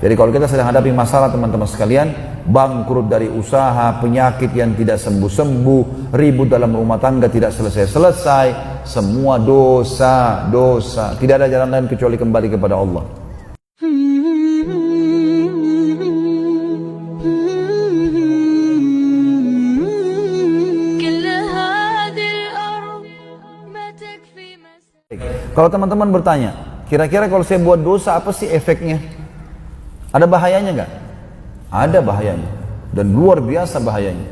Jadi kalau kita sedang hadapi masalah teman-teman sekalian, bangkrut dari usaha, penyakit yang tidak sembuh-sembuh, ribut dalam rumah tangga tidak selesai-selesai, semua dosa. Tidak ada jalan lain kecuali kembali kepada Allah. Kalau teman-teman bertanya, kira-kira kalau saya buat dosa apa sih efeknya? Ada bahayanya nggak? Ada bahayanya, dan luar biasa bahayanya.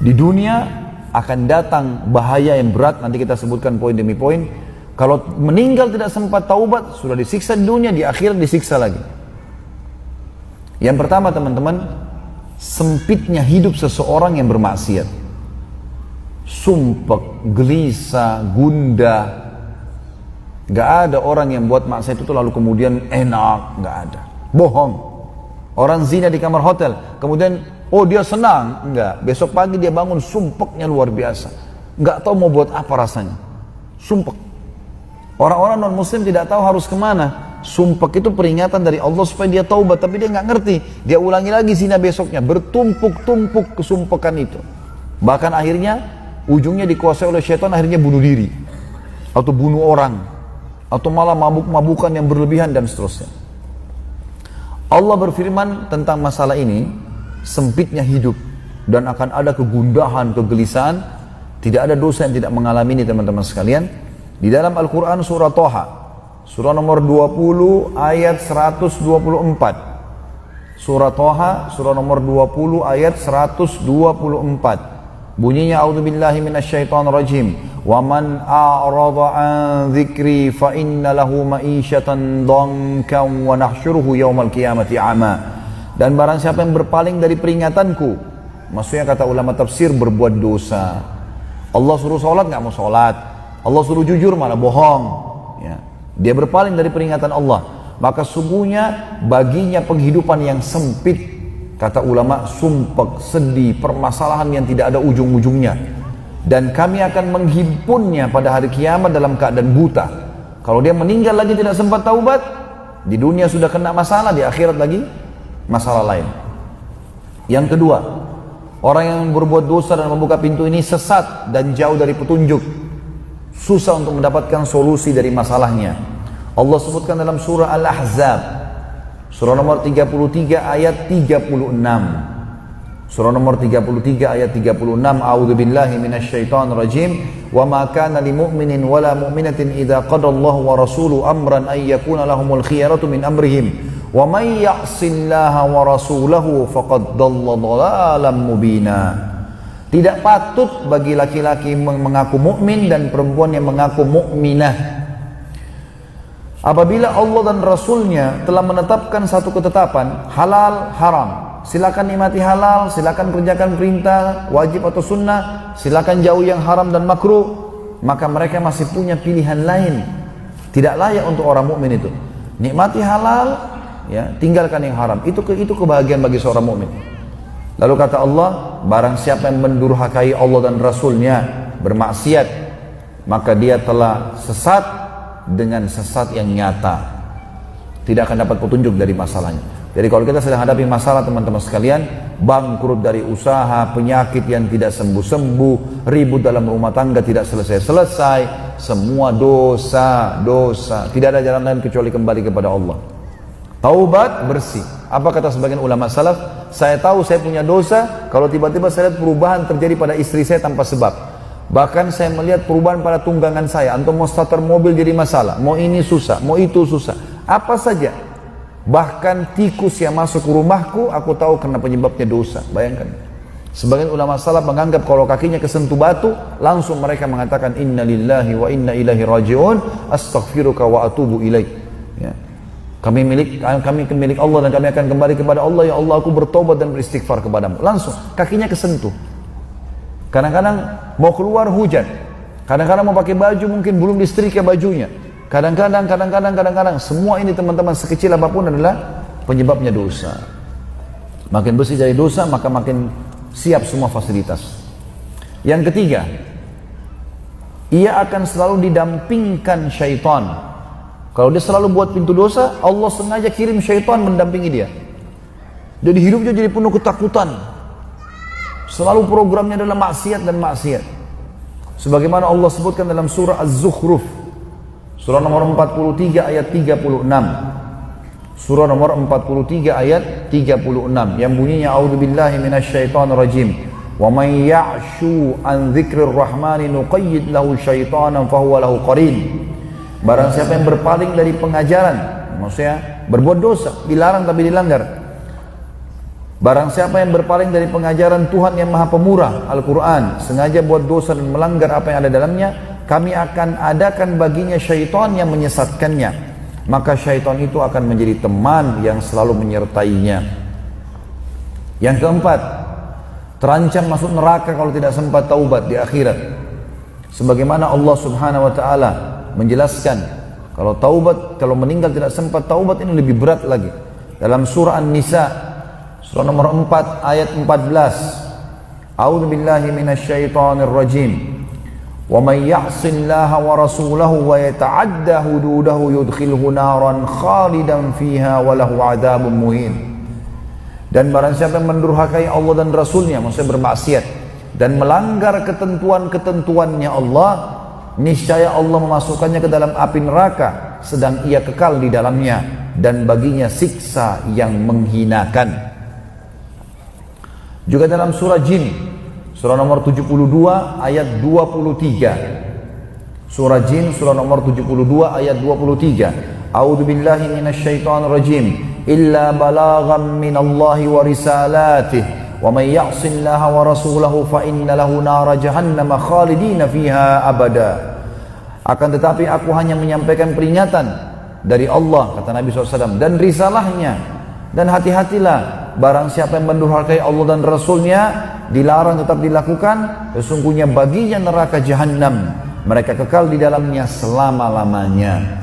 Di dunia akan datang bahaya yang berat, nanti kita sebutkan poin demi poin. Kalau meninggal tidak sempat taubat, sudah disiksa di dunia, di akhirat disiksa lagi. Yang pertama teman-teman, sempitnya hidup seseorang yang bermaksiat. Sumpek, gelisah, gundah. Gak ada orang yang buat maksiat itu lalu kemudian enak, gak ada. Bohong. Orang zina di kamar hotel, kemudian oh dia senang, enggak. Besok pagi dia bangun sumpeknya luar biasa. Gak tahu mau buat apa rasanya. Sumpek. Orang-orang non muslim tidak tahu harus kemana. Sumpek itu peringatan dari Allah supaya dia taubat, tapi dia gak ngerti. Dia ulangi lagi zina besoknya, bertumpuk-tumpuk kesumpekan itu. Bahkan akhirnya ujungnya dikuasai oleh syaitan, akhirnya bunuh diri atau bunuh orang, atau malah mabuk-mabukan yang berlebihan dan seterusnya. Allah berfirman tentang masalah ini, sempitnya hidup dan akan ada kegundahan, kegelisahan. Tidak ada dosa yang tidak mengalami ini teman-teman sekalian. Di dalam Al-Quran surah Toha, surah nomor 20 ayat 124. Surah Toha, surah nomor 20 ayat 124. Bunyinya, a'udzubillahi minasyaitonirrajim. Wa man a'rada an dzikri fa inna lahu ma'isyatan dhankan wa nahsyuruhu yaumal qiyamati a'ma. Dan barang siapa yang berpaling dari peringatanku, maksudnya kata ulama tafsir, berbuat dosa. Allah suruh sholat nggak mau sholat, Allah suruh jujur malah bohong, ya. Dia berpaling dari peringatan Allah, maka sungguhnya baginya penghidupan yang sempit. Kata ulama, sumpek, sedih, permasalahan yang tidak ada ujung-ujungnya. Dan kami akan menghimpunnya pada hari kiamat dalam keadaan buta. Kalau dia meninggal lagi tidak sempat taubat, di dunia sudah kena masalah, di akhirat lagi masalah lain. Yang kedua, orang yang berbuat dosa dan membuka pintu ini sesat dan jauh dari petunjuk. Susah untuk mendapatkan solusi dari masalahnya. Allah sebutkan dalam surah Al-Ahzab, surah nomor 33 ayat 36. Surah nomor 33 ayat 36. A'udzubillahi minasyaitonirrajim. Wa ma kana limu'minin wala mu'minatin idza qadallahu wa rasuluhu amran ay yakuna lahumul khiyaratu min amrihim. Wa may ya'sillaha wa rasulahu faqad dhalla dhalalan mubina. Tidak patut bagi laki-laki mengaku mukmin dan perempuan yang mengaku mukminah, apabila Allah dan Rasulnya telah menetapkan satu ketetapan halal haram, silakan nikmati halal, silakan kerjakan perintah wajib atau sunnah, silakan jauh yang haram dan makruh, maka mereka masih punya pilihan lain. Tidak layak untuk orang mukmin itu nikmati halal, ya, tinggalkan yang haram. Itu kebahagiaan bagi seorang mukmin. Lalu kata Allah, barang siapa yang mendurhakai Allah dan Rasulnya, bermaksiat, maka dia telah sesat dengan sesat yang nyata. Tidak akan dapat petunjuk dari masalahnya. Jadi kalau kita sedang hadapi masalah teman-teman sekalian, bangkrut dari usaha, penyakit yang tidak sembuh-sembuh, ribut dalam rumah tangga tidak selesai-selesai, semua dosa. Tidak ada jalan lain kecuali kembali kepada Allah. Taubat, bersih. Apa kata sebagian ulama salaf? Saya tahu saya punya dosa kalau tiba-tiba saya lihat perubahan terjadi pada istri saya tanpa sebab. Bahkan saya melihat perubahan pada tunggangan saya. Antum mau starter mobil jadi masalah, mau ini susah, mau itu susah, apa saja. Bahkan tikus yang masuk ke rumahku, aku tahu karena penyebabnya dosa. Bayangkan. Sebagian ulama salaf menganggap kalau kakinya kesentuh batu, langsung mereka mengatakan inna lillahi wa inna ilaihi raji'un, astaghfiruka wa atubu ilaik. Ya. Kami milik Allah dan kami akan kembali kepada Allah. Ya Allah, aku bertobat dan beristighfar kepadamu. Langsung kakinya kesentuh. Kadang-kadang mau keluar hujan, kadang-kadang mau pakai baju mungkin belum disetrika bajunya, kadang-kadang semua ini teman-teman sekecil apapun adalah penyebabnya dosa. Makin bersih dari dosa maka makin siap semua fasilitas. Yang ketiga, ia akan selalu didampingkan syaitan Kalau dia selalu buat pintu dosa, Allah sengaja kirim syaitan mendampingi dia. Jadi hidupnya jadi penuh ketakutan. Selalu programnya adalah maksiat dan maksiat. Sebagaimana Allah sebutkan dalam surah Az-Zukhruf, surah nomor 43 ayat 36. Surah nomor 43 ayat 36 yang bunyinya a'udzubillahi minasyaitonirrajim. Wa may ya'shu an dzikrir rahmani nuqayyid lahu syaitanan fahuwa lahu qarin. Barang siapa yang berpaling dari pengajaran, maksudnya berbuat dosa, dilarang tapi dilanggar. Barang siapa yang berpaling dari pengajaran Tuhan yang Maha Pemurah, Al-Quran, sengaja buat dosa dan melanggar apa yang ada dalamnya, kami akan adakan baginya syaitan yang menyesatkannya. Maka syaitan itu akan menjadi teman yang selalu menyertainya. Yang keempat, terancam masuk neraka kalau tidak sempat taubat di akhirat. Sebagaimana Allah Subhanahu wa taala menjelaskan, kalau taubat, kalau meninggal tidak sempat taubat ini lebih berat lagi. Dalam surah An-Nisa, surah nomor 4 ayat 14. A'udzubillahi minasyaitonir rajim. Wa may ya'sillaha wa rasulahu wa yata'adda hududahu yudkhilhu naran khalidan fiha wa lahu 'adzabun muhin. Dan barang siapa yang mendurhakai Allah dan Rasulnya, maksudnya bermaksiat dan melanggar ketentuan-ketentuannya Allah, niscaya Allah memasukkannya ke dalam api neraka sedang ia kekal di dalamnya dan baginya siksa yang menghinakan. Juga dalam surah Jin, surah nomor 72 ayat 23. Surah Jin surah nomor 72 ayat 23. A'udzubillahi minasyaitonirrajim. Illa balaghan minallahi wa risalatih. Wa may ya'sillaha wa rasulahu fa inna lahu nara jahannam khalidina fiha abada. Akan tetapi aku hanya menyampaikan peringatan dari Allah, kata Nabi SAW, dan risalahnya. Dan hati-hatilah, barang siapa yang mendurhakai Allah dan Rasulnya, dilarang tetap dilakukan, sesungguhnya baginya neraka jahannam, mereka kekal di dalamnya selama-lamanya.